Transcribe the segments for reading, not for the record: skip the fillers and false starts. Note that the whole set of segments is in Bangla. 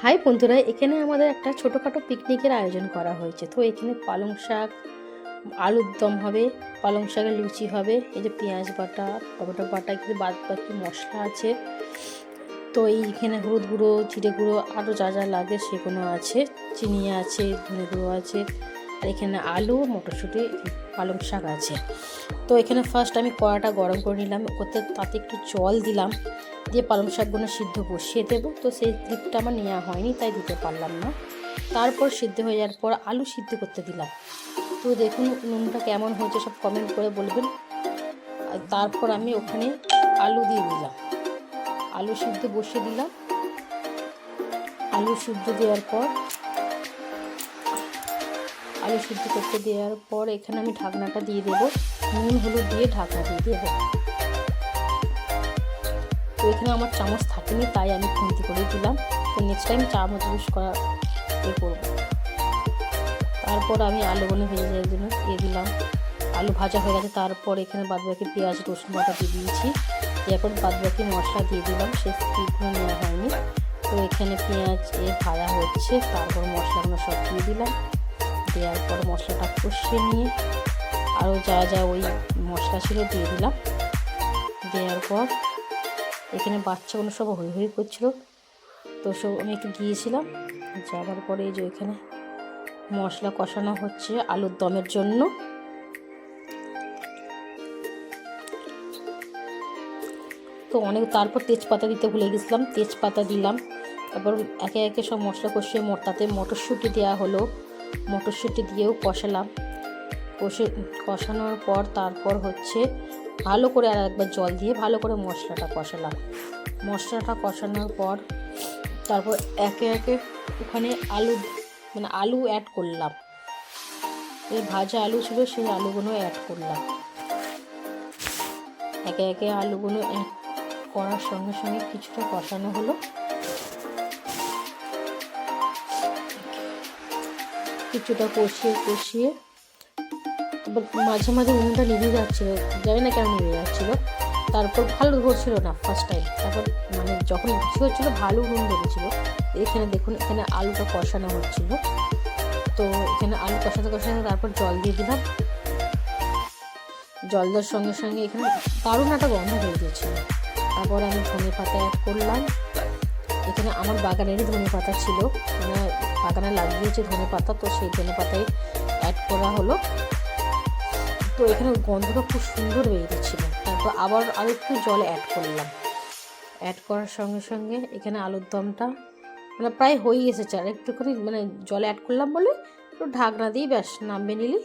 হাই বন্ধুরা, এখানে আমাদের একটা ছোটোখাটো পিকনিকের আয়োজন করা হয়েছে। তো এখানে পালং শাক, আলুর দম হবে, পালং শাকের লুচি হবে, এই যে পেঁয়াজ বাটা, টমেটো বাটা, কিন্তু বাদ বাকি মশলা আছে। তো এইখানে হলুদ গুঁড়ো, জিরে গুঁড়ো, আরও যা যা লাগে সেগুলো আছে, চিনি আছে, ধনে গুঁড়ো আছে, আর এখানে আলু, মটরশুঁটি, পালং শাক আছে। তো এখানে ফার্স্ট আমি কড়াটা গরম করে নিলাম, তাতে একটু জল দিলাম, দিয়ে পালং শাকগুলো সিদ্ধ বসিয়ে দেবো। তো সেই ক্লিপটা আমার নেওয়া হয়নি, তাই দিতে পারলাম না। তারপর সিদ্ধ হয়ে যাওয়ার পর আলু সিদ্ধ করতে দিলাম। তো দেখুন নুনটা কেমন হয়েছে সব কমেন্ট করে বলবেন। আর তারপর আমি ওখানে আলু দিয়ে দিলাম, আলু সিদ্ধ বসিয়ে দিলাম। আলু সিদ্ধ দেওয়ার পর আলু সিদ্ধ করতে দেওয়ার পর এখানে আমি ঢাকনাটা দিয়ে দেবো, নুন হলুদ দিয়ে ঢাকনা দিয়ে দেবো। তো এখানে আমার চামচ থাকেনি, তাই আমি খুন্তি করে দিলাম। তো নেক্সট টাইম চামচ ইউজ করা করবো। তারপর আমি আলুগুলো ভেজে যাওয়ার জন্য দিয়ে দিলাম। আলু ভাজা হয়ে গেছে, তারপর এখানে বাদবাকি পেঁয়াজ রসুন বাটা দিয়ে দিয়েছি। এরপর বাদবাকি মশলা দিয়ে দিলাম, সে স্কিপগুলো নেওয়া হয়নি। তো এখানে পেঁয়াজ ভাজা হচ্ছে, তারপর মশলাগুলো সব দিয়ে দিলাম। দেওয়ার পর মশলাটা কষিয়ে নিয়ে আরও যা যা ওই মশলা ছিল দিয়ে দিলাম। দেওয়ার পর এখানে বাচ্চাগুলো সব হই হই করছিল, তো সব আমি একটু গিয়েছিলাম। যাওয়ার পরে এই যে এখানে মশলা কষানো হচ্ছে আলুর দমের জন্য। তো তারপর তেজপাতা দিতে ভুলে গেছিলাম, তেজপাতা দিলাম। তারপর একে একে সব মশলা কষিয়ে তাতে মটরশুঁটি দেওয়া হলো, মটরশুঁটি দিয়েও কষালাম। কষানোর পর তারপর হচ্ছে ভালো করে আর একবার জল দিয়ে ভালো করে মশলাটা কষালাম। মশলাটা কষানোর পর তারপর একে একে ওখানে আলু অ্যাড করলাম। এই ভাজা আলু ছিল, সেই আলুগুলো অ্যাড করলাম। একে একে আলুগুলো অ্যাড করার সঙ্গে সঙ্গে কিছুটা কষানো হলো। কিছুটা কষিয়ে মাঝে মাঝে উনুনটা নিভে যাচ্ছিলো, জানি না কেন নিভে যাচ্ছিলো। তারপর ভালো ধরছিল না ফার্স্ট টাইম, তারপর যখন লুচি হচ্ছিলো ভালো উনুন ধরেছিলো। এখানে দেখুন, এখানে আলুটা কষানো হচ্ছিলো। তো এখানে আলু কষাতে তারপর জল দিয়ে দিলাম। জল দেওয়ার সঙ্গে সঙ্গে এখানে দারুণ একটা গন্ধ হয়ে গিয়েছিল। তারপর আমি ধনে পাতা অ্যাড করলাম। এখানে আমার বাগানেরই ধনে পাতা ছিল, বাগানে লাগিয়েছে ধনে পাতা, তো সেই ধনে পাতায় অ্যাড করা হলো। তো এখানে গন্ধটা খুব সুন্দর বেরিয়েছিল। তারপর আবার আরও একটু জল অ্যাড করলাম। অ্যাড করার সঙ্গে সঙ্গে এখানে আলুর দমটা প্রায় হয়ে এসেছে। আর একটুখানি জল অ্যাড করলাম বলে একটু ঢাকনা দিয়ে ব্যাস নামিয়ে নিলি,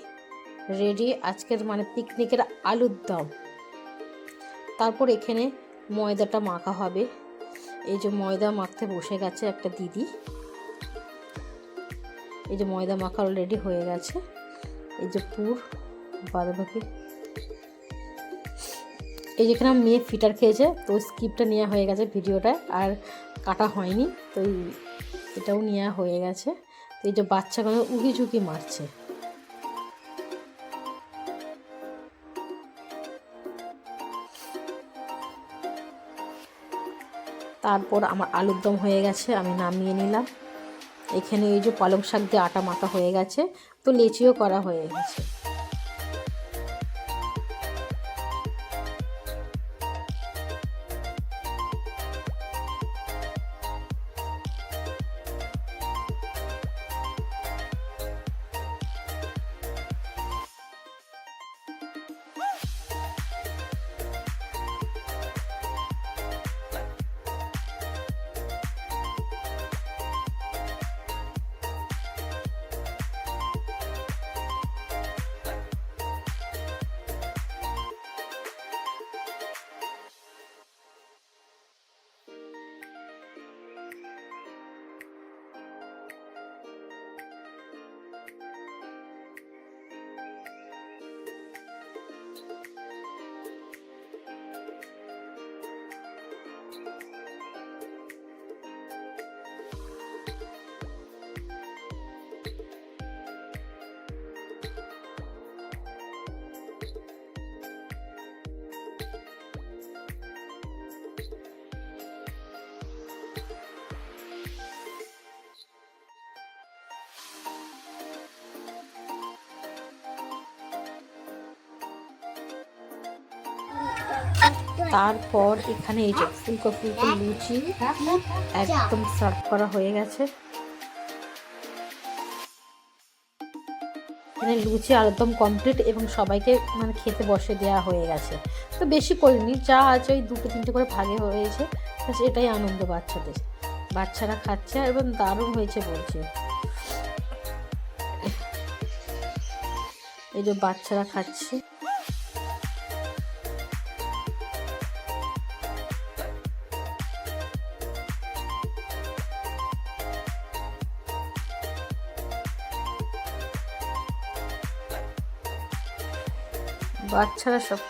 রেডি আজকের পিকনিকের আলুর দম। তারপর এখানে ময়দাটা মাখা হবে। এই যে ময়দা মাখতে বসে গেছে একটা দিদি, এই যে ময়দা মাখা অলরেডি হয়ে গেছে। এই যে পুর বাদবাকি এই যেখানে মেয়ে ফিটার খেয়েছে, তো স্কিপটা নেওয়া হয়ে গেছে ভিডিওটা, আর কাটা হয়নি। তো এটাও নেওয়া হয়ে গেছে। তো এই যে বাচ্চাগুলো উকি ঝুঁকি মারছে। তারপর আমার আলুর দম হয়ে গেছে, আমি নামিয়ে নিলাম। এখানে এই যে পালং শাক দিয়ে আটা মাখা হয়ে গেছে, তো লেচিও করা হয়ে গেছে। তারপর এখানে এই যে ফুলকো ফুলকো লুচি একদম সার্ভ করা হয়ে গেছে। এখানে লুচি আলুরদম কমপ্লিট এবং সবাইকে মানে খেতে বসে দেওয়া হয়ে গেছে। তো বেশি করিনি, যা আছে ওই 2-3টে করে ভাগে হয়েছে, এটাই আনন্দ বাচ্চাদের। বাচ্চারা খাচ্ছে এবং দারুণ হয়েছে বলছে। এই যে বাচ্চারা খাচ্ছে। বাচ্চারা সব